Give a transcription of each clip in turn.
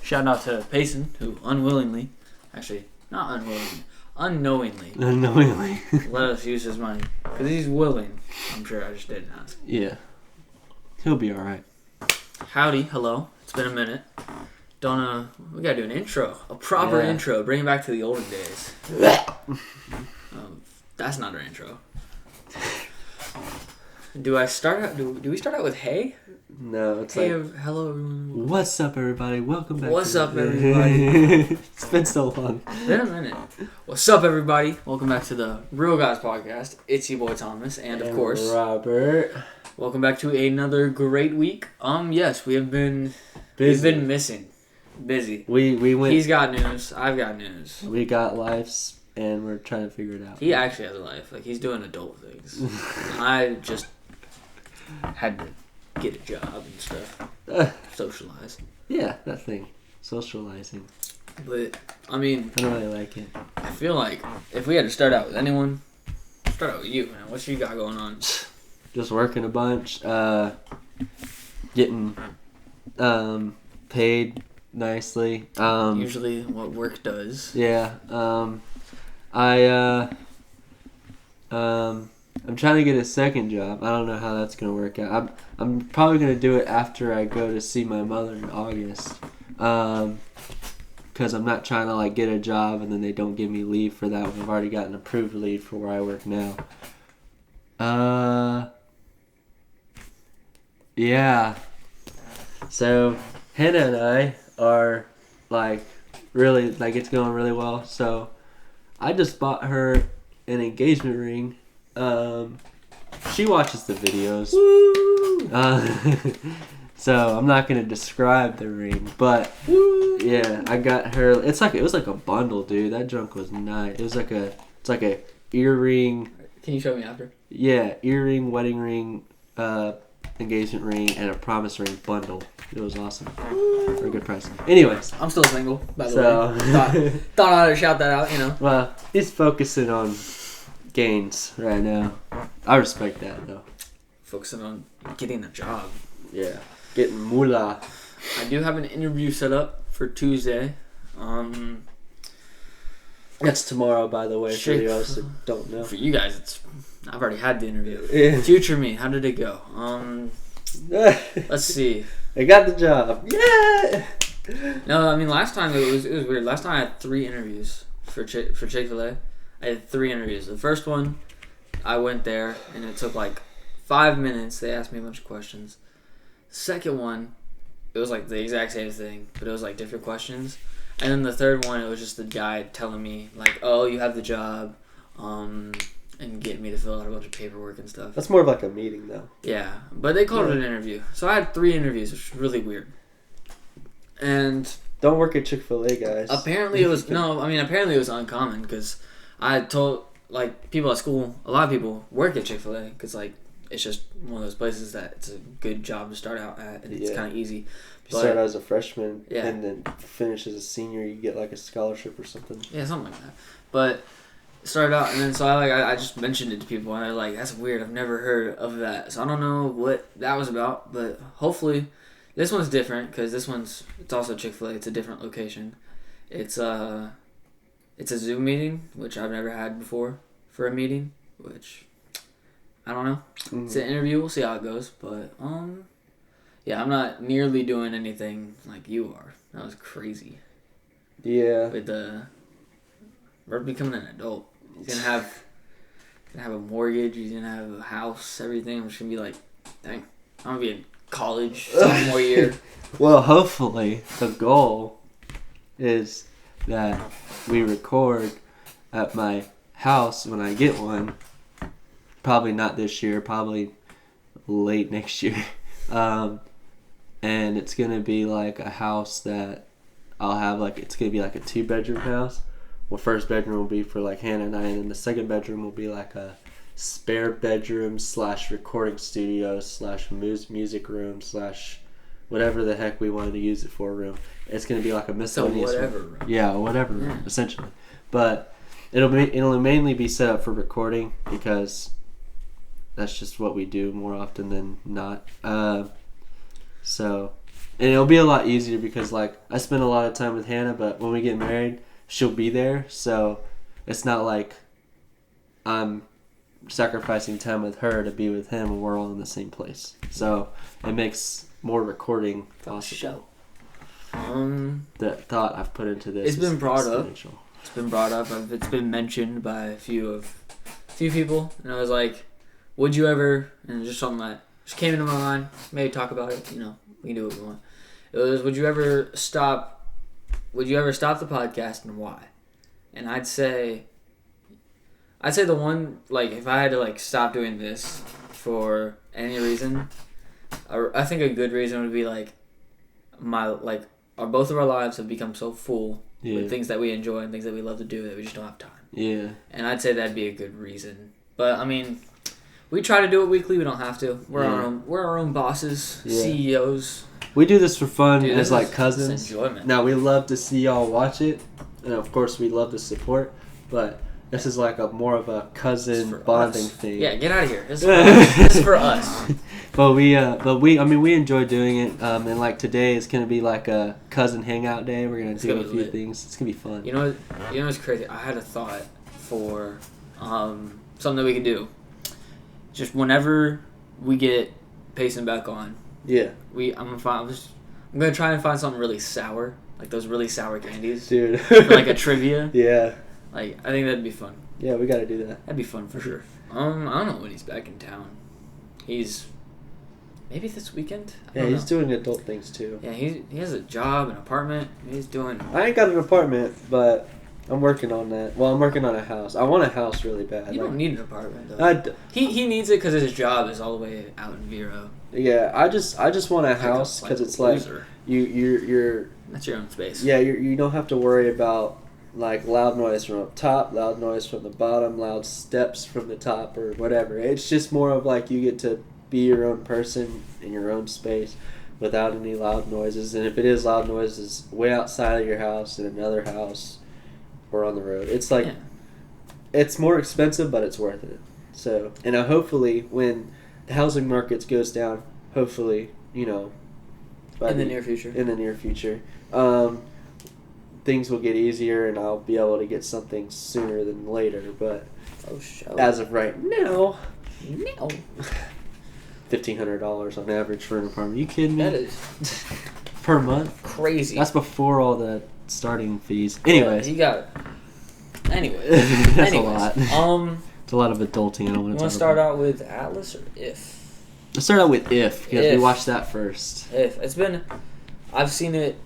Shout out to Payson, who unknowingly, Unknowingly. let us use his money. Because he's willing. I'm sure I just didn't ask. Yeah. He'll be alright. Howdy, hello. It's been a minute. We gotta do an intro. A proper intro. Bring it back to the olden days. That's not our intro. Do we start out with hey? No, it's hey, like... hello everyone. What's up, everybody? Welcome back. What's up, everybody? It's been so long. It's been a minute. What's up, everybody? Welcome back to the Real Guys Podcast. It's your boy Thomas, and of course... Robert. Welcome back to another great week. Yes, we have been... Busy. We've been missing. Busy. We went... He's got news. I've got news. We got lives, and we're trying to figure it out. He actually has a life. Like, he's doing adult things. I just had to get a job and stuff. Socialize. Yeah, that thing. Socializing. But, I mean... I don't really like it. I feel like if we had to start out with anyone, start out with you, man. What you got going on? Just working a bunch. Getting paid nicely. Usually what work does. Yeah. I'm trying to get a second job. I don't know how that's gonna work out. I'm probably gonna do it after I go to see my mother in August. Because I'm not trying to like get a job and then they don't give me leave for that one. I've already gotten approved leave for where I work now. Yeah. So Hannah and I are like really like it's going really well. So I just bought her an engagement ring. She watches the videos. Woo! So I'm not gonna describe the ring, but yeah, I got her. It was like a bundle, dude. That junk was nice. It's like a earring. Can you show me after? Yeah, earring, wedding ring, engagement ring, and a promise ring bundle. It was awesome for a good price. Anyways, I'm still single, by the way. Thought I ought to shout that out, you know. Well, he's focusing on gains right now. I respect that though. Focusing on getting a job. Yeah, getting moolah. I do have an interview set up for Tuesday. That's tomorrow, by the way, for you guys that don't know. For you guys, I've already had the interview. Yeah. Future me, how did it go? Let's see. I got the job. Yeah. No, I mean last time it was weird. Last time I had 3 interviews for Chick-fil-A. I had 3 interviews. The first one, I went there and it took like 5 minutes. They asked me a bunch of questions. The second one, it was like the exact same thing, but it was like different questions. And then the third one, it was just the guy telling me like, "Oh, you have the job," and getting me to fill out a bunch of paperwork and stuff. That's more of like a meeting, though. Yeah, but they called it an interview. So I had 3 interviews, which was really weird. And don't work at Chick-fil-A, guys. Apparently it was uncommon because I told like people at school. A lot of people work at Chick-fil-A because like it's just one of those places that it's a good job to start out at, and it's kind of easy. If you start out as a freshman and then finish as a senior, you get like a scholarship or something. Yeah, something like that. But started out, and then so I just mentioned it to people, and they're like, "That's weird. I've never heard of that." So I don't know what that was about, but hopefully this one's different because it's also Chick-fil-A. It's a different location. It's a Zoom meeting, which I've never had before for a meeting, which I don't know. Mm-hmm. It's an interview. We'll see how it goes, but yeah, I'm not nearly doing anything like you are. That was crazy. Yeah. With we're becoming an adult. He's gonna have a mortgage. He's gonna have a house. Everything. I'm just gonna be like, dang, I'm gonna be in college sophomore year. Well, hopefully the goal is that we record at my house when I get one. Probably not this year. Probably late next year. And it's gonna be like a house that I'll have it's gonna be like a 2-bedroom house. Well, first bedroom will be for like Hannah and I, and then the second bedroom will be like a spare bedroom / recording studio / music room / whatever the heck we wanted to use it for room. It's gonna be like a miscellaneous room. Yeah, whatever room, essentially. But it'll mainly be set up for recording because that's just what we do more often than not. So And it'll be a lot easier because, like, I spend a lot of time with Hannah, but when we get married, she'll be there. So it's not like I'm sacrificing time with her to be with him when we're all in the same place. So it makes more recording possible. The thought I've put into this it's been brought up. exponential. It's been brought up. It's been mentioned by a few people, and I was like, "Would you ever?" And just something that just came into my mind. Maybe talk about it. You know, we can do what we want. It was, would you ever stop the podcast and why? And I'd say the one, like, if I had to, like, stop doing this for any reason, I think a good reason would be, like, both of our lives have become so full with things that we enjoy and things that we love to do that we just don't have time. Yeah. And I'd say that'd be a good reason. But, I mean, we try to do it weekly. We don't have to. We're our own bosses, CEOs. We do this for fun as like cousins. It's enjoyment. Now we love to see y'all watch it, and of course we love to support. But this is like more of a cousin bonding thing. Yeah, get out of here. This is for us. But we enjoy doing it. And like today is gonna be like a cousin hangout day. We're gonna do a few things. It's gonna be fun. You know what's crazy? I had a thought for something that we could do. Just whenever we get Payson back on. Yeah. I'm gonna try and find something really sour, like those really sour candies, dude. for like a trivia. Yeah. Like, I think that'd be fun. Yeah, we gotta do that. That'd be fun for sure. I don't know when he's back in town. He's maybe this weekend. He's doing adult things too. Yeah, he has a job, an apartment. He's doing. I ain't got an apartment, but I'm working on that. Well, I'm working on a house. I want a house really bad. You don't need an apartment though. He needs it because his job is all the way out in Vero. Yeah, I just want a house because it's like you're. That's your own space. Yeah, you don't have to worry about like loud noise from up top, loud noise from the bottom, loud steps from the top, or whatever. It's just more of like you get to be your own person in your own space without any loud noises. And if it is loud noises, way outside of your house in another house or on the road. It's like it's more expensive, but it's worth it. So, and hopefully when the housing market goes down, hopefully, you know, in the near future, things will get easier and I'll be able to get something sooner than later. But as of right now, $1,500 on average for an apartment. You kidding me? That is per month. Crazy. That's before all the starting fees. Anyways, you got it. Anyways, that's a lot. It's a lot of adulting. I don't want to. You want to start out with Atlas or If? Let's start out with If because we watched that first. If I've seen it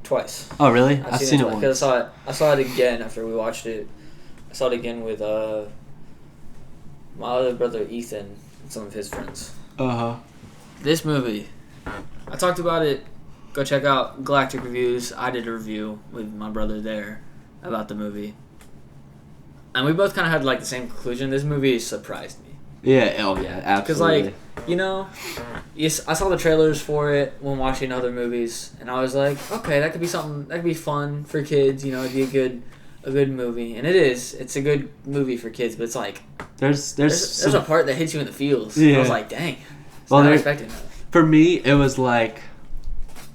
twice. Oh really? I've seen it once. Because I saw it again after we watched it. I saw it again with my other brother Ethan and some of his friends. This movie, I talked about it. Go check out Galactic Reviews. I did a review with my brother there about the movie. And we both kind of had like the same conclusion. This movie surprised me. Yeah, absolutely. Because like, you know, I saw the trailers for it when watching other movies, and I was like, okay, that could be something, that could be fun for kids, you know, it'd be a good movie. And it is. It's a good movie for kids, but it's like, there's a part that hits you in the feels. Yeah. I was like, dang. Well, not expecting that. For me, it was like,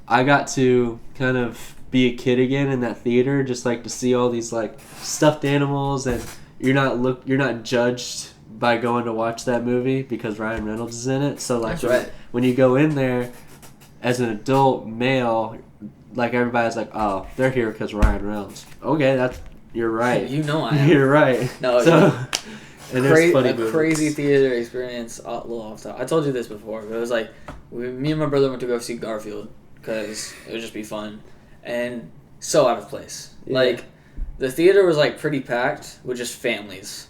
I got to kind of be a kid again in that theater, just like to see all these like stuffed animals, and you're not judged by going to watch that movie because Ryan Reynolds is in it. So like when you go in there as an adult male, like everybody's like, oh, they're here because Ryan Reynolds. Okay, you're right. You know I am. You're right. No, so, and crazy theater experience. A little off top. I told you this before, but it was like me and my brother went to go see Garfield because it would just be fun and so out of place. Yeah. Like the theater was like pretty packed with just families.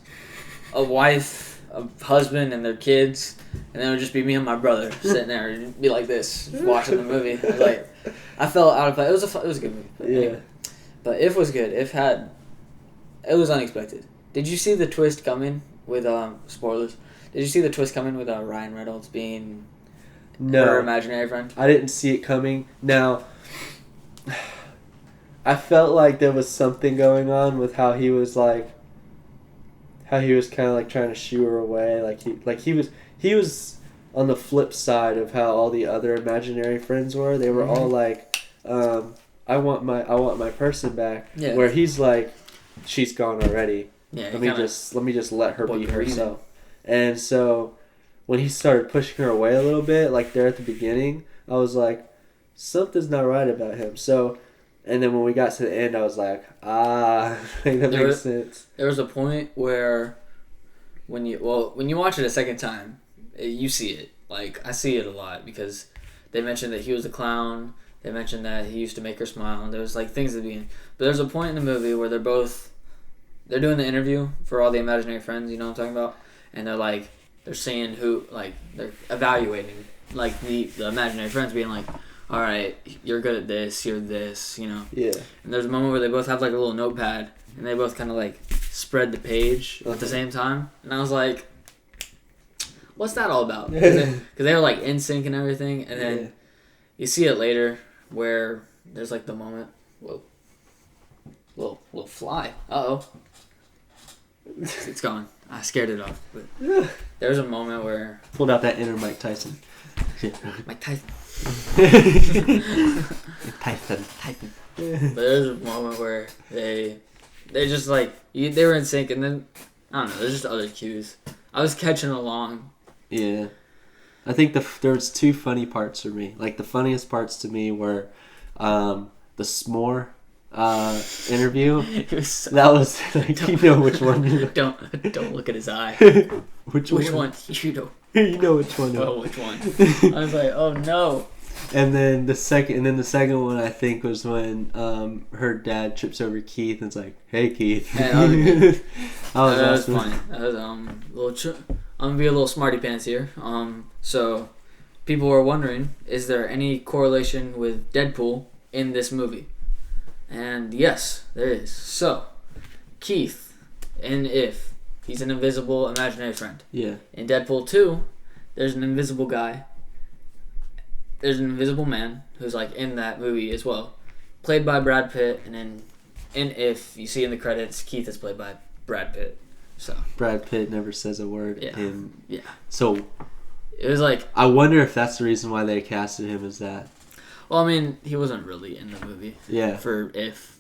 A wife, a husband, and their kids, and then it would just be me and my brother sitting there and be like this, watching the movie. I was like, I felt out of place. It was a good movie. But anyway. But If was good. It was unexpected. Did you see the twist coming with spoilers? Did you see the twist coming with Ryan Reynolds being her imaginary friend? I didn't see it coming. Now, I felt like there was something going on with how he was kind of like trying to shoo her away. He was on the flip side of how all the other imaginary friends were. They were all like, I want my person back. Yeah. Where he's like, she's gone already. Yeah. Let me just let her be herself. And so when he started pushing her away a little bit, like there at the beginning, I was like, something's not right about him. So, and then when we got to the end, I was like, I think that makes sense. There was a point where when you watch it a second time, you see it. Like, I see it a lot because they mentioned that he was a clown. They mentioned that he used to make her smile. And there was like things at the beginning. But there's a point in the movie where they're doing the interview for all the imaginary friends, you know what I'm talking about? And they're seeing they're evaluating, like, the imaginary friends being like, all right, you're good at this, you're this, you know? Yeah. And there's a moment where they both have, like, a little notepad, and they both kind of, like, spread the page at the same time. And I was like, what's that all about? Because they were, like, in sync and everything. And then you see it later where there's, like, the moment. Whoa. Little fly. Uh-oh. It's gone. I scared it off. But there's a moment where... Pulled out that inner Mike Tyson. Mike Tyson. Tyson. But there's a moment where they just like they were in sync, and then I don't know. There's just other cues. I was catching along. Yeah, I think there was two funny parts for me. Like the funniest parts to me were the s'more interview. That was like, you know which one. Don't look at his eye. Which one? You know. You know which one. Oh, which one? I was like, oh no. And then the second one I think was when her dad trips over Keith and it's like, "Hey Keith." Yeah, that was funny. That was I'm gonna be a little smarty pants here. So people were wondering, is there any correlation with Deadpool in this movie? And yes, there is. So Keith, he's an invisible imaginary friend. Yeah. In Deadpool 2, there's an invisible guy. There's an invisible man who's like in that movie as well, played by Brad Pitt. And then If you see in the credits, Keith is played by Brad Pitt. So Brad Pitt never says a word. Yeah. So it was like, I wonder if that's the reason why they casted him as that. well, I mean, he wasn't really in the movie. Yeah.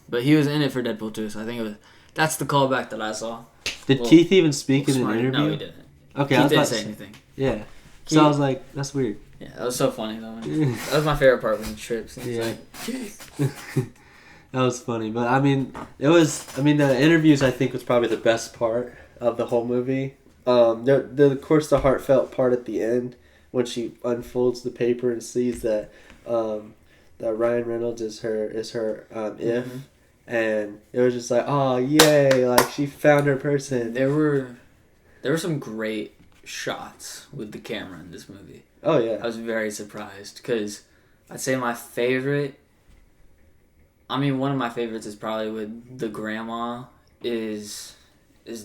But he was in it for Deadpool 2, so I think that's the callback that I saw. Did Keith even speak in an interview? No, he didn't. Okay, Keith didn't say anything. Yeah. So I was like, that's weird. Yeah, that was so funny though. That was my favorite part when he trips. And he's like, Keith. That was funny, but I mean, the interviews I think was probably the best part of the whole movie. Of course, the heartfelt part at the end when she unfolds the paper and sees that that Ryan Reynolds is her if, and it was just like, oh yay, like she found her person. There were some great shots with the camera in this movie. Oh yeah, I was very surprised because I'd say my favorite. I mean, one of my favorites is probably with the grandma is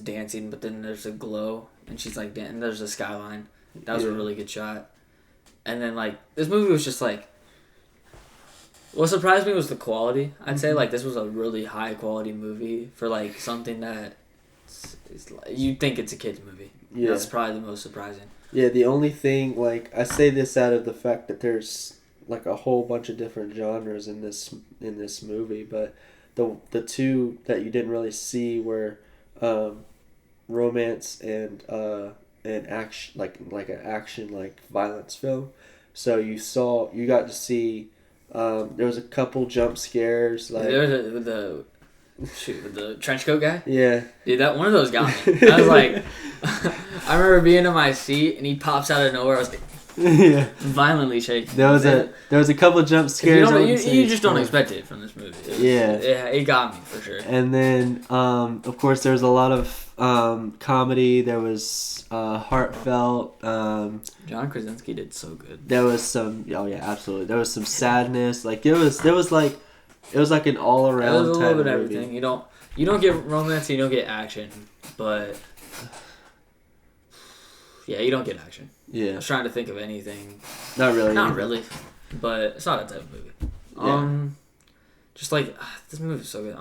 dancing, but then there's a glow and she's like dancing. There's a skyline. That was a really good shot. And then like this movie was just like. What surprised me was the quality. I'd say like this was a really high quality movie for like something that you think it's a kids movie. Yeah, that's probably the most surprising. Yeah, the only thing like I say this out of the fact that there's like a whole bunch of different genres in this movie, but the two that you didn't really see were romance and action, like an action like violence film. So you got to see. There was a couple jump scares. Like there was with the trench coat guy. Yeah, dude, that one of those got me. I was like, I remember being in my seat and he pops out of nowhere. I was like, yeah, violently shaking. There was a couple jump scares. You just don't expect it from this movie. It got me for sure. And then, of course, there was a lot of comedy. There was heartfelt. John Krasinski did so good. There was some. Oh yeah, absolutely. There was some sadness. Like it was like an all around. It was a little bit of everything. You don't get romance. You don't get action, but yeah, you don't get action. Yeah. I was trying to think of anything. Not really. Not really, but it's not that type of movie. Yeah. Just like this movie's so good.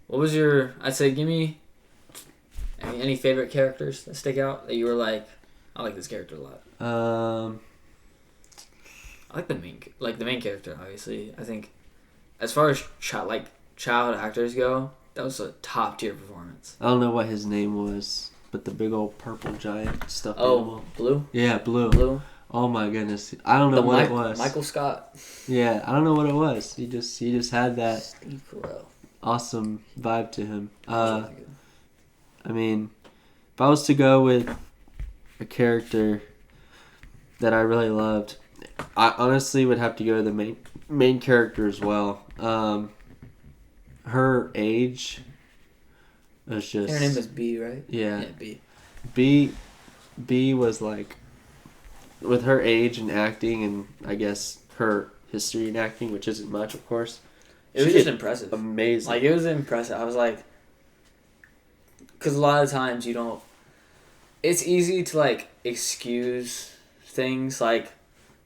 What was your? I'd say give me any favorite characters that stick out that you were like, I like this character a lot. I like the main character. Obviously, I think as far as child actors go, that was a top tier performance. I don't know what his name was, but the big old purple giant stuffed animal. Blue. Yeah, Blue. Blue. Oh my goodness, I don't know what it was. Michael Scott. Yeah, I don't know what it was. He just had that Steve Carell. awesome vibe to him. I mean, if I was to go with a character that I really loved, I honestly would have to go to the main character as well. Her age was just. Her name was B, right? Yeah. Yeah, B. B was like, with her age and acting, and I guess her history in acting, which isn't much, of course. It was just impressive. Amazing. Like, it was impressive. I was like, because a lot of times you don't. It's easy to like excuse things like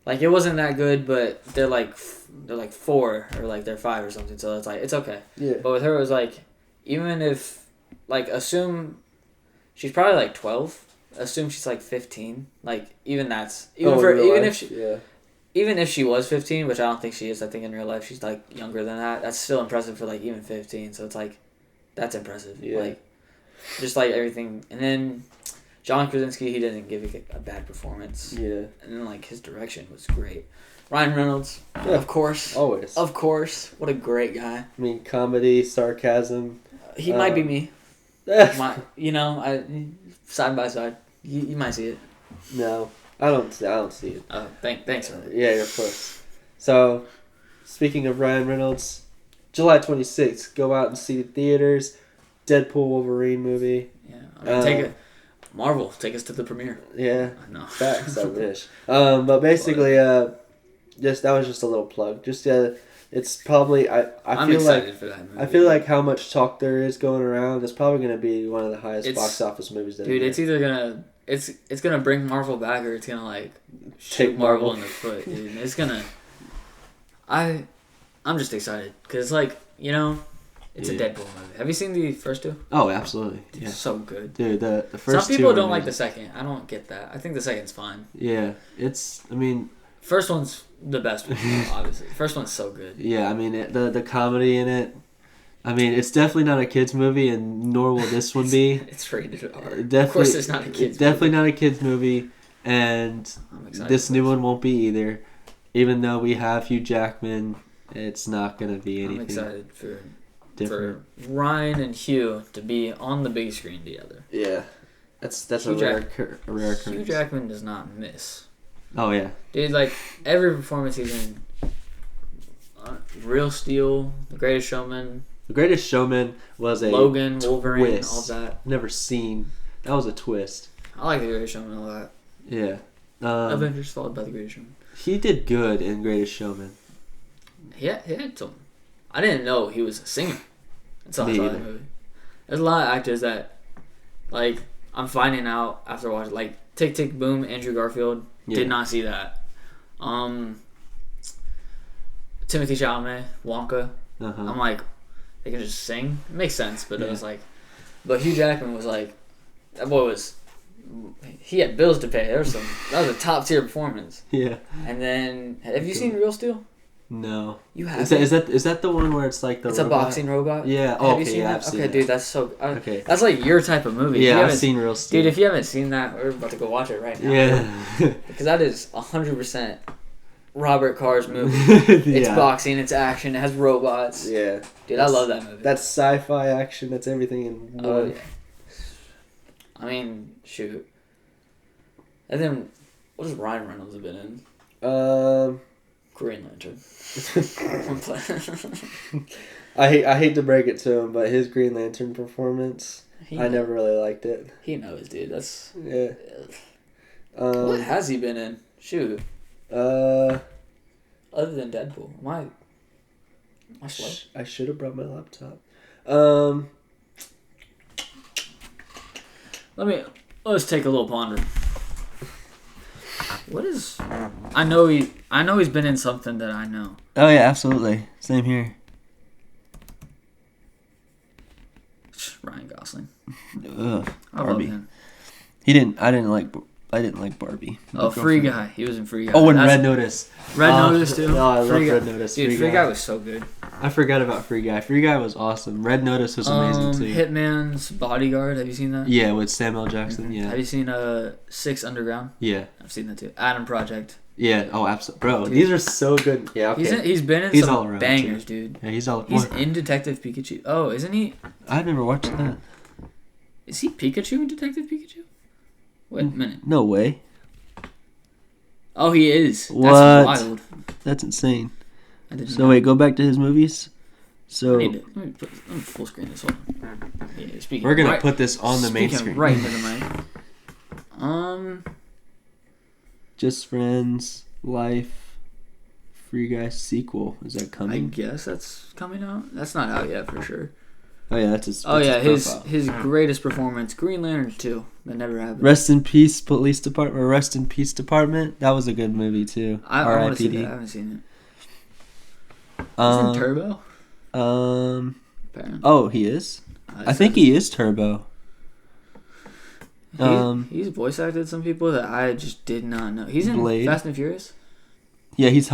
it wasn't that good, but they're like 4 or like they're 5 or something, so it's like it's okay. Yeah. But with her, it was like, even if like assume she's probably like 12. Assume she's like 15. Like even that's even if she was 15, which I don't think she is. I think in real life she's like younger than that. That's still impressive for like even 15. So it's like that's impressive. Yeah. Like just like everything. And then John Krasinski, he didn't give a bad performance. Yeah. And then like his direction was great. Ryan Reynolds, Yeah. of course. Always. Of course. What a great guy. I mean, comedy, sarcasm. He might be me. No, Side by side. You might see it. I don't see it. Oh, thanks for that. Yeah, you're close. So, speaking of Ryan Reynolds, July 26th, go out and see the theaters. Deadpool Wolverine movie. Yeah, I mean, Marvel, take us to the premiere. Yeah, No. facts. I wish. But basically, that was just a little plug. It's probably I'm feel excited like for that movie. I feel like how much talk there is going around. It's probably going to be one of the highest box office movies. Dude, it's either gonna it's gonna bring Marvel back, or it's gonna like shoot Take Marvel in the foot, dude. It's gonna. I'm just excited because like it's a Deadpool movie. Have you seen the first two? Oh, absolutely. Yeah. It's so good. Dude, the first Some people two don't like the second. I don't get that. I think the second's fine. Yeah, First one's the best one, obviously. First one's so good. Yeah, I mean, the comedy in it, I mean, it's definitely not a kid's movie, and nor will this one be. It's rated R. Definitely, of course it's not a kid's definitely movie. not a kid's movie, and this new one won't be either. Even though we have Hugh Jackman, it's not going to be anything. I'm excited for different. Ryan and Hugh to be on the big screen together. Yeah. That's a rare occurrence. Hugh Jackman does not miss. Oh, yeah. Dude, like, every performance he's in, Real Steel, The Greatest Showman. The Greatest Showman was a Logan, Wolverine, twist. all that. Never seen. That was a twist. I like The Greatest Showman a lot. Yeah. Avengers followed by The Greatest Showman. He did good in Greatest Showman. He had some. I didn't know he was a singer until I Me saw either. that movie. There's a lot of actors that, like, I'm finding out after watching, like, Tick Tick Boom, Andrew Garfield. Yeah. Did not see that. Timothy Chalamet, Wonka. Uh-huh. I'm like, they can just sing. It makes sense, but Yeah. it was like, but Hugh Jackman was like, that boy was, he had bills to pay. That was a top tier performance. Yeah. And then, have you seen Real Steel? No. You have. Is that the one where it's like the It's robot? a boxing robot. Yeah. Have Okay. you seen that? I've seen Okay, that. dude, that's so. Okay. That's like your type of movie. Yeah, I've seen Real Steel. Dude, if you haven't seen that, we're about to go watch it right now. Yeah. Because that is 100% Robert Carr's movie. It's boxing, it's action, it has robots. Yeah. Dude, I love that movie. That's sci-fi action. That's everything in one. Oh, yeah. I mean, shoot. And then, what has Ryan Reynolds have been in? Green Lantern. I'm playing. I hate to break it to him, but his Green Lantern performance, I never really liked it. He knows, dude. That's. Yeah. What has he been in? Shoot. Other than Deadpool, am I slow? I should have brought my laptop. Let's take a little ponder. What is? I know he's been in something that I know. Oh yeah, absolutely. Same here. Ryan Gosling. Ugh. I love Barbie. him. I didn't like I didn't like Barbie. Oh, Free Guy. He was in Free Guy. Oh, and Red Notice. Red Notice too. No, I love Free Red Guy. Notice. Dude, Free Guy was so good. I forgot about Free Guy. Free Guy was awesome. Red Notice was amazing too. Hitman's Bodyguard. Have you seen that? Yeah, with Samuel Jackson. Yeah. Have you seen Six Underground? Yeah. I've seen that too. Adam Project. Yeah. Oh, absolutely, bro. Dude. These are so good. Yeah. Okay. He's been in some bangers, too. Dude. Yeah, he's all. He's in Detective Pikachu. Oh, isn't he? I've never watched that. Is he Pikachu in Detective Pikachu? Wait a minute. No way. Oh, he is. What? That's wild. That's insane. I didn't so know. wait, go back to his movies. So let me full screen this one. Yeah, we're gonna put this on the main screen. Right into the mic. Just Friends, Life, Free Guy sequel. Is that coming? I guess that's coming out. That's not out yet for sure. Oh yeah, that's his. His greatest performance, Green Lantern 2. That never happened. Rest in Peace, Police Department. Or Rest in Peace Department. That was a good movie too. I want to see that. I haven't seen it. Is it Turbo? Apparently. Oh, he is. I think he is Turbo. He's voice acted some people that I just did not know. He's in Blade. Fast and Furious. Yeah, he's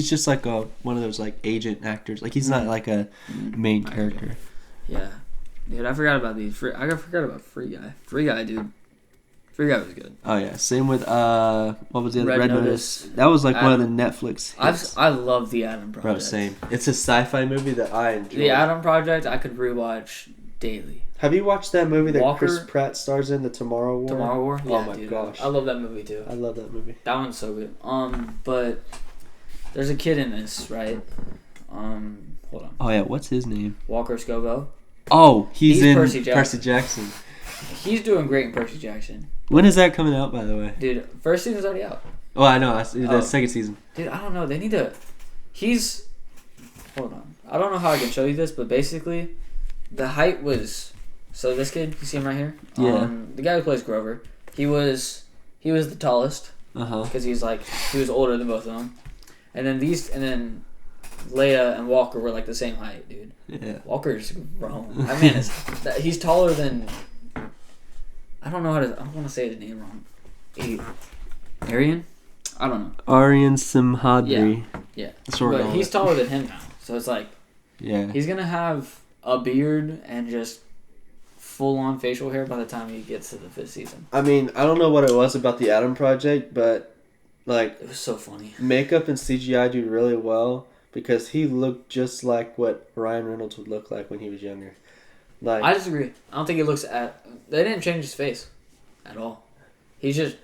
just like one of those like agent actors. Like he's not like a main character. Yeah, dude, I forgot about these. I forgot about Free Guy. Free Guy, dude. Free Guy was good. Oh yeah, same with what was the other? Red Notice. That was like one of the Netflix hits. I love the Adam Project. Bro, same. It's a sci-fi movie that I enjoy. The Adam Project I could rewatch daily. Have you watched that movie that Walker, Chris Pratt stars in, The Tomorrow War? Tomorrow War? Yeah, oh my dude, gosh. I love that movie too. I love that movie. That one's so good. But there's a kid in this, right? Hold on. Oh yeah, what's his name? Walker Scobell. Oh, he's in Percy Jackson. Percy Jackson. He's doing great in Percy Jackson. When is that coming out, by the way? Dude, first season's already out. Oh, I know. The second season. Dude, I don't know. They need to... Hold on. I don't know how I can show you this, but basically, the height was... So this kid, you see him right here? Yeah. The guy who plays Grover, he was the tallest. Because he was older than both of them. And then Leia and Walker were like the same height, dude. Yeah. Walker's grown. That man he's taller than... I don't want to say his name wrong. Arian? I don't know. Aryan Simhadri. Yeah. But he's taller than him now. So it's like... Yeah. He's going to have a beard and just full-on facial hair by the time he gets to the 5th season. I mean, I don't know what it was about the Adam Project, but like... It was so funny. Makeup and CGI do really well because he looked just like what Ryan Reynolds would look like when he was younger. Like, I disagree. I don't think he looks They didn't change his face at all. That's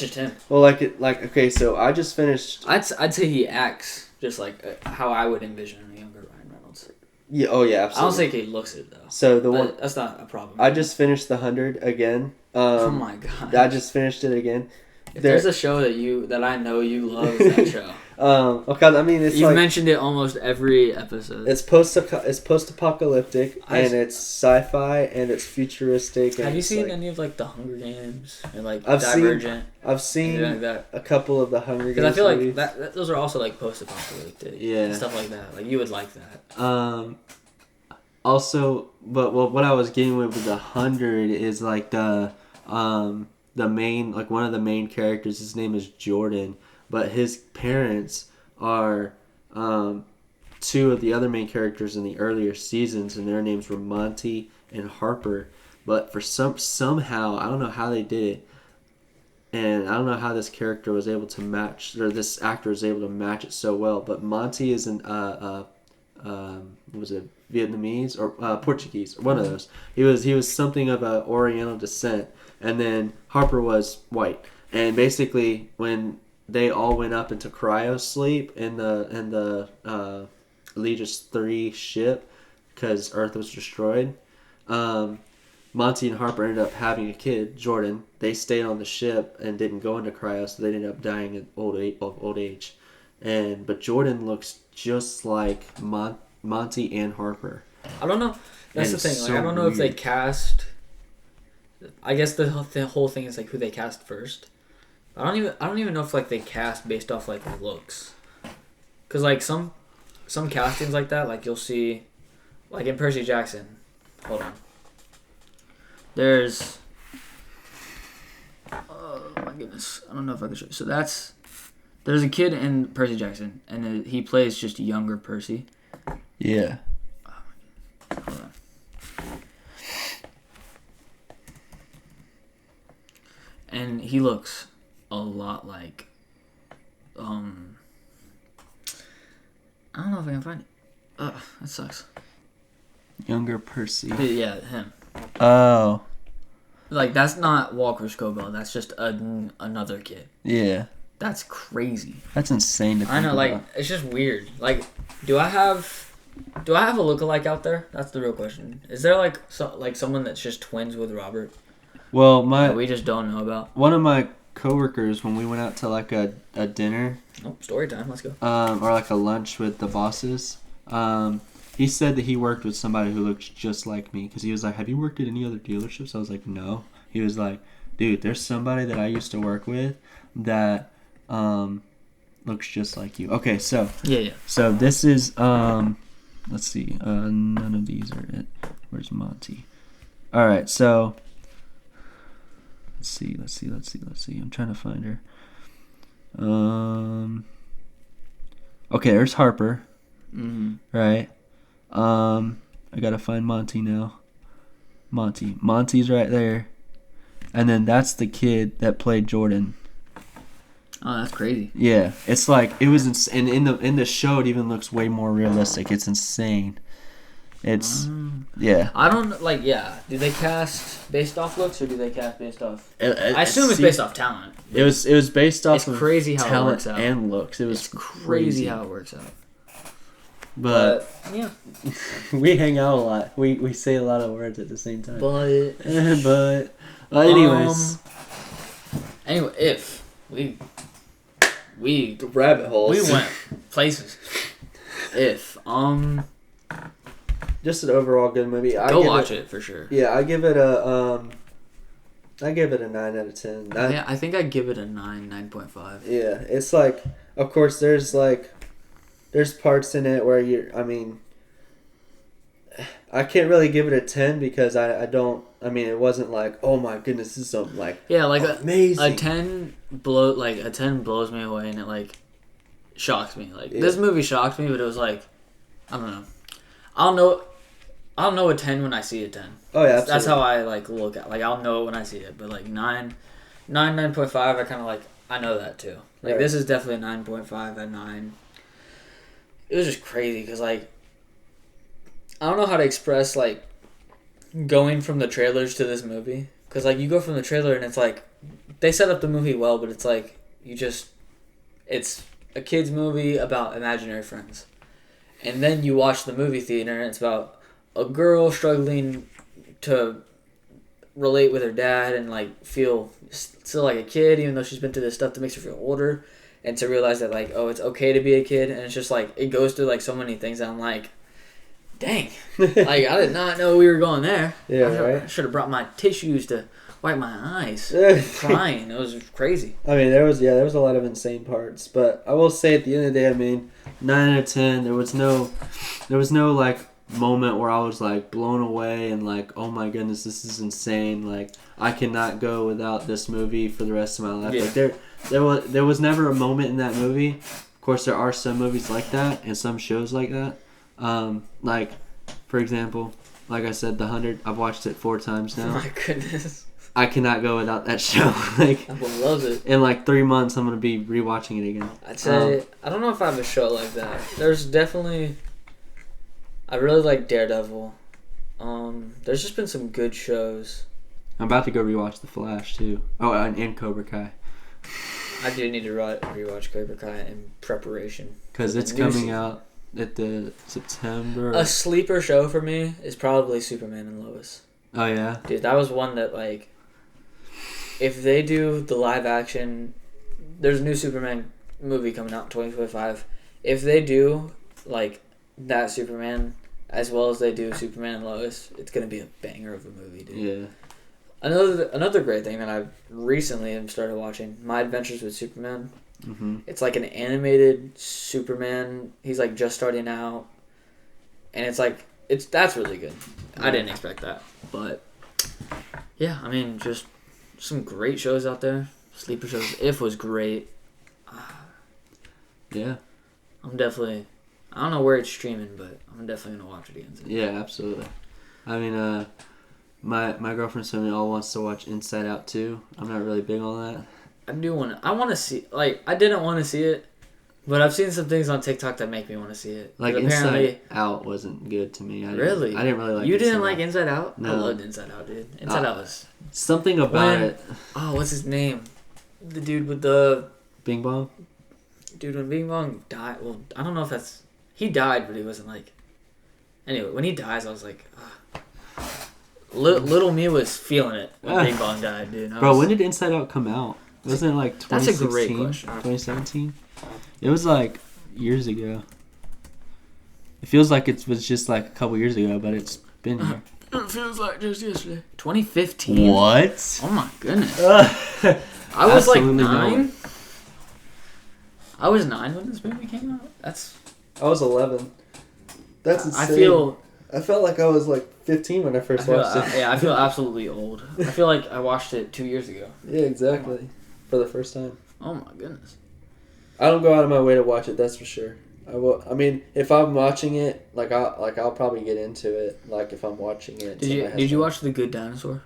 just him. Well, okay, so I just finished... I'd say he acts just like how I would envision a younger Ryan Reynolds. Yeah, oh yeah, absolutely. I don't think he looks it though. So that's not a problem. I just finished The 100 again. Oh my god. I just finished it again. If there's a show that I know you love, is that show. Okay, I mean it's You've mentioned it almost every episode. It's post-apocalyptic and it's sci-fi and it's futuristic. Have you seen any of like the Hunger Games and like I've Divergent? I've seen a couple of the Hunger Games. Because I feel like that those are also like post-apocalyptic. Yeah. And stuff like that. Like you would like that. Also, but what I was getting with the 100 is like the main, like one of the main characters. His name is Jordan. But his parents are two of the other main characters in the earlier seasons, and their names were Monty and Harper. But for somehow, I don't know how they did it, and I don't know how this character was able to match, or this actor was able to match it so well. But Monty is was it Vietnamese or Portuguese, or one of those. He was something of a Oriental descent, and then Harper was white. And basically, when they all went up into cryo sleep in the Aegis 3 ship because Earth was destroyed. Monty and Harper ended up having a kid, Jordan. They stayed on the ship and didn't go into cryo, so they ended up dying of old age. But Jordan looks just like Monty and Harper. I don't know. That's the thing. So I don't know if they cast. I guess the whole thing is like who they cast first. I don't even know if like they cast based off like looks, cause like some castings like that, like you'll see, like in Percy Jackson. Hold on. There's goodness, I don't know if I can show you. So there's a kid in Percy Jackson, and he plays just younger Percy. Yeah. Hold on. And he looks a lot like, I don't know if I can find it. Ugh, that sucks. Younger Percy. Yeah, him. Oh. Like, that's not Walker Scobell. That's just another kid. Yeah. That's crazy. That's insane to think I know, like, about. it's just weird. Like, do I have a lookalike out there? That's the real question. Is there, like, someone that's just twins with Robert Well, that we just don't know about? one of my coworkers, when we went out to like a dinner, Oh, story time. Let's go. or like a lunch with the bosses, he said that he worked with somebody who looks just like me. Because he was like, have you worked at any other dealerships? I was like, no. He was like, dude, there's somebody that I used to work with that looks just like you. Okay, so Yeah. so this is let's see, none of these are it. Where's Monty? All right, so let's see. I'm trying to find her. Okay, there's Harper. Mm-hmm. Right. I gotta find Monty now. Monty's right there, and then that's the kid that played Jordan. Oh, that's crazy. Yeah, it's like it was, and in the show it even looks way more realistic. It's insane. It's yeah. I don't like. Yeah, do they cast based off looks or do they cast based off? I I assume it's based off talent. It was based off It's of crazy how it talent works out. and looks. It was It's crazy how it works out. But Yeah. we hang out a lot. We say a lot of words at the same time. But but anyways, anyway, if we the rabbit holes. we went places. If just an overall good movie. go watch it for sure. Yeah, I give it a 9 out of 10. Yeah, I think I'd give it a 9.5. Yeah, it's like, of course, there's parts in it where I can't really give it a 10 because it wasn't like, oh my goodness, this is something like, Yeah, like amazing. a 10 blows me away and it like shocks me. Like this movie shocked me, but it was like, I don't know. I'll know a 10 when I see a 10. Oh yeah, absolutely. That's how I like look at. Like I'll know it when I see it. But like 9.5, I kind of like I know that too. Like Right. This is definitely a 9.5 at 9. It was just crazy because like I don't know how to express like going from the trailers to this movie because like you go from the trailer and it's like they set up the movie well, but it's like it's a kids movie about imaginary friends, and then you watch the movie theater and it's about a girl struggling to relate with her dad and like feel still like a kid even though she's been through this stuff that makes her feel older, and to realize that like, oh, it's okay to be a kid, and it's just like it goes through like so many things that I'm like, dang, like I did not know we were going there. Yeah, I right. should have brought my tissues to wipe my eyes. Crying, it was crazy. I mean, there was a lot of insane parts, but I will say at the end of the day, 9 out of 10. There was no like moment where I was like blown away and like, oh my goodness, this is insane. Like I cannot go without this movie for the rest of my life. Yeah. Like there was never a moment in that movie. Of course, there are some movies like that and some shows like that. Like for example, like I said, The 100. I've watched it 4 times now. Oh my goodness. I cannot go without that show. Like Everyone loves it. in like 3 months, I'm gonna be rewatching it again. I'd say I don't know if I have a show like that. There's definitely I really like Daredevil. There's just been some good shows. I'm about to go rewatch The Flash too. Oh, and Cobra Kai. I do need to rewatch Cobra Kai in preparation Because for the it's new coming season. out at the September. A sleeper show for me is probably Superman and Lois. Oh yeah. Dude, that was one that like, if they do the live action, there's a new Superman movie coming out in 2025. If they do like that Superman as well as they do Superman and Lois, it's gonna be a banger of a movie, dude. Yeah. Another great thing that I recently have started watching, My Adventures with Superman. Mm-hmm. It's like an animated Superman. He's like just starting out, and that's really good. I didn't expect that, but yeah, just some great shows out there. Sleeper shows. If was great. Yeah. I'm definitely. I don't know where it's streaming, but I'm definitely gonna watch it again soon. Yeah, absolutely. I mean, my girlfriend told me all wants to watch Inside Out too. I'm not really big on that. I want to see. Like, I didn't want to see it, but I've seen some things on TikTok that make me want to see it. Like Inside Out wasn't good to me. I didn't really like. You didn't like Inside Out? No. I loved Inside Out, dude. Inside Out was something about it. Oh, what's his name? The dude with the Bing Bong. Dude, when Bing Bong died, well, I don't know if that's he died, but he wasn't like. Anyway, when he dies, I was like, little me was feeling it when Bing Bong died, dude. Bro, when did Inside Out come out? Wasn't it like 2016? That's a great question. 2017? It was like years ago. It feels like it was just like a couple years ago, but it's been here. It feels like just yesterday. 2015? What? Oh my goodness. I was like 9. No. I was 9 when this movie came out. I was 11. That's insane. I felt like I was like 15 when I first watched it. Yeah, I feel absolutely old. I feel like I watched it 2 years ago. Yeah, exactly. For the first time. Oh my goodness. I don't go out of my way to watch it, that's for sure. I will. I mean, if I'm watching it, I'll probably get into it. Like if I'm watching it. Did you watch The Good Dinosaur?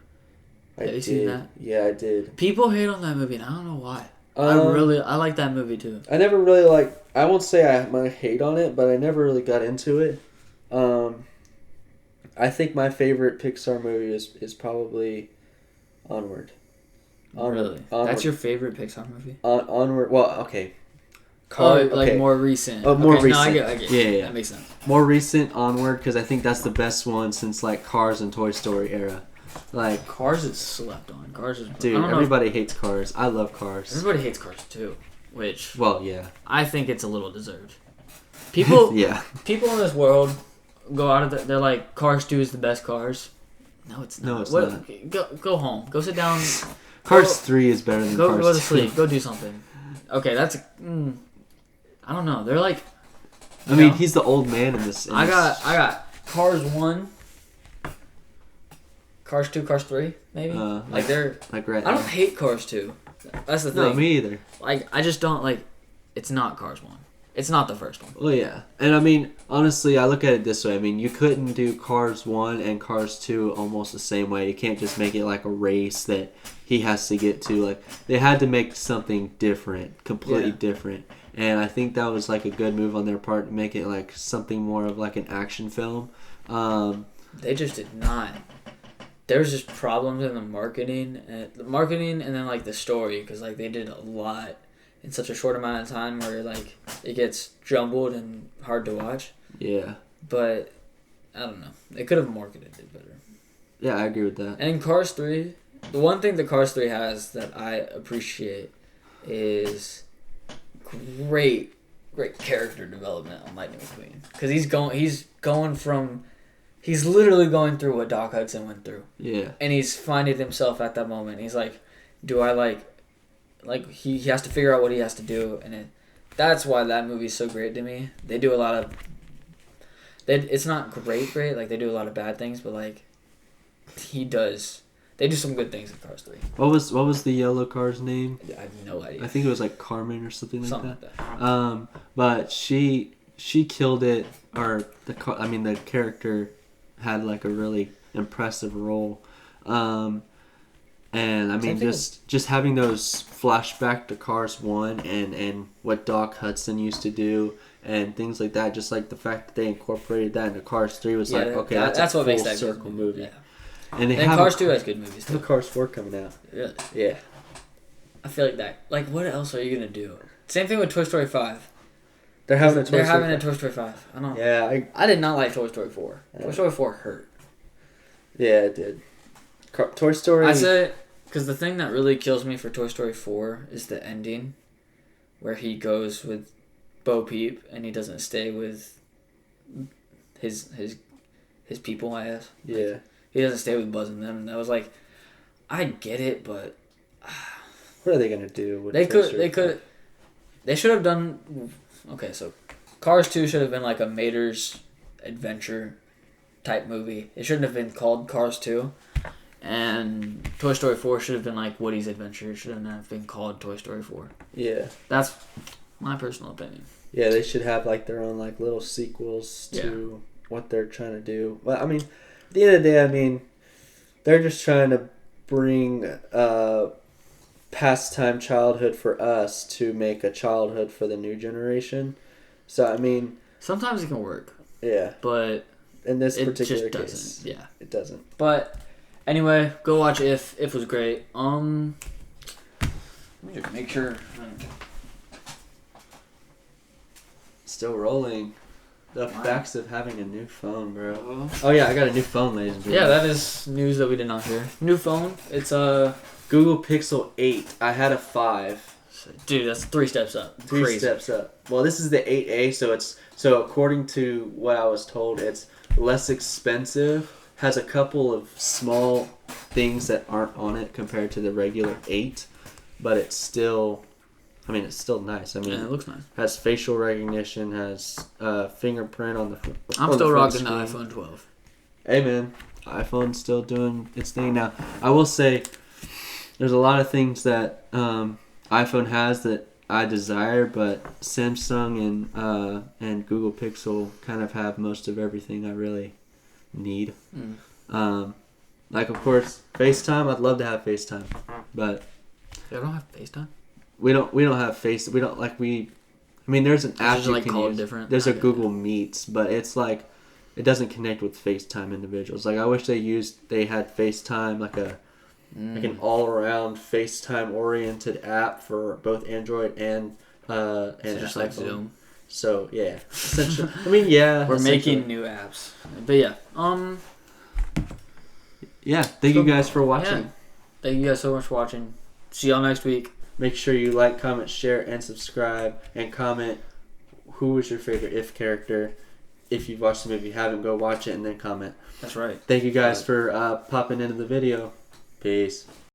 Have you seen that? Yeah, I did. People hate on that movie, and I don't know why. I like that movie too. I never really I won't say I might hate on it, but I never really got into it. I think my favorite Pixar movie is probably Onward. Really? Onward. That's your favorite Pixar movie? Onward. Well, okay. Like more recent. More recent. No, I get it. Yeah. That makes sense. More recent Onward, because I think that's the best one since like Cars and Toy Story era. Like Cars is slept on. Cars is dude. Everybody hates Cars. I love Cars. Everybody hates Cars too, which yeah. I think it's a little deserved. People yeah. People in this world go out of they're like Cars 2 is the best Cars. No, it's not. No, it's not. Go home. Go sit down. Cars 3 is better than Cars 2. Go to sleep. Go do something. Okay, that's. I don't know. They're like. I mean, he's the old man in this. I got Cars 1. Cars 2, Cars 3, maybe. They're like right. I don't hate Cars 2. That's the thing. No, me either. Like I just don't like. It's not Cars 1. It's not the first one. Well, yeah. And I mean, honestly, I look at it this way. I mean, you couldn't do Cars 1 and Cars 2 almost the same way. You can't just make it like a race that he has to get to. Like, they had to make something different, completely different. And I think that was like a good move on their part to make it like something more of like an action film. They just did not. There was just problems in the marketing and then like the story, because like they did a lot in such a short amount of time where like it gets jumbled and hard to watch. Yeah. But I don't know. They could have marketed it better. Yeah, I agree with that. And in Cars 3, the one thing that Cars 3 has that I appreciate is great character development on Lightning McQueen. Because he's literally going through what Doc Hudson went through. Yeah. And he's finding himself at that moment. He's like, do I like he has to figure out what he has to do, and that's why that movie's so great to me. They do a lot of it's not great, like they do a lot of bad things, but like they do some good things in Cars 3. What was the yellow car's name? I have no idea. I think it was like Carmen or something like that. But she killed it, or the character had like a really impressive role. And I mean, just having those flashback to Cars 1 and what Doc Hudson used to do and things like that, just like the fact that they incorporated that into Cars 3 was that's what makes that circle movie. Yeah. And Cars 2 has good movies too. The Cars 4 coming out. Really? Yeah. I feel like that. Like, what else are you gonna do? Same thing with Toy Story 5. They're having a Toy Story 5. I don't know. Yeah. I did not like Toy Story 4. Yeah. Toy Story 4 hurt. Yeah, it did. Toy Story... I say, because the thing that really kills me for Toy Story 4 is the ending, where he goes with Bo Peep and he doesn't stay with his people, I guess. Yeah. He doesn't stay with Buzz and them. And I was like, I get it, but... what are they going to do? With They should have done... Okay, so Cars 2 should have been like a Mater's adventure type movie. It shouldn't have been called Cars 2. And Toy Story 4 should have been like Woody's Adventure. It shouldn't have been called Toy Story 4. Yeah. That's my personal opinion. Yeah, they should have like their own like little sequels to what they're trying to do. But I mean, at the end of the day, I mean, they're just trying to bring pastime childhood for us to make a childhood for the new generation. So I mean, sometimes it can work. Yeah. But in this it particular just case, doesn't. Yeah. It doesn't. But anyway, go watch If. If was great. Let me just make sure. Still rolling. The facts of having a new phone, bro. Oh yeah, I got a new phone, ladies and gentlemen. Yeah, that is news that we did not hear. New phone. It's Google Pixel 8. I had a 5. Dude, that's 3 steps up. Three steps up. Well, this is the 8A, so according to what I was told, it's less expensive. Has a couple of small things that aren't on it compared to the regular 8, but it's still, I mean, it's still nice. I mean, yeah, it looks nice. Has facial recognition, has fingerprint on the. I'm still rocking the iPhone 12. Hey man, iPhone's still doing its thing now. I will say, there's a lot of things that iPhone has that I desire, but Samsung and Google Pixel kind of have most of everything I really need. Like of course FaceTime. I'd love to have FaceTime, but I don't have FaceTime. We don't have Face. We don't like we. I mean, there's an app you can use. Different. There's a Google Meets, but it's like it doesn't connect with FaceTime individuals. Like I wish they had FaceTime like an all around FaceTime oriented app for both Android and just like iPhone. Zoom. So yeah, essentially. I mean, yeah, we're making new apps, but yeah, yeah. Thank you guys for watching. Yeah. Thank you guys so much for watching. See y'all next week. Make sure you like, comment, share, and subscribe, and comment who was your favorite If character. If you've watched the movie, if you haven't, go watch it and then comment. That's right. Thank you guys for popping into the video. Peace.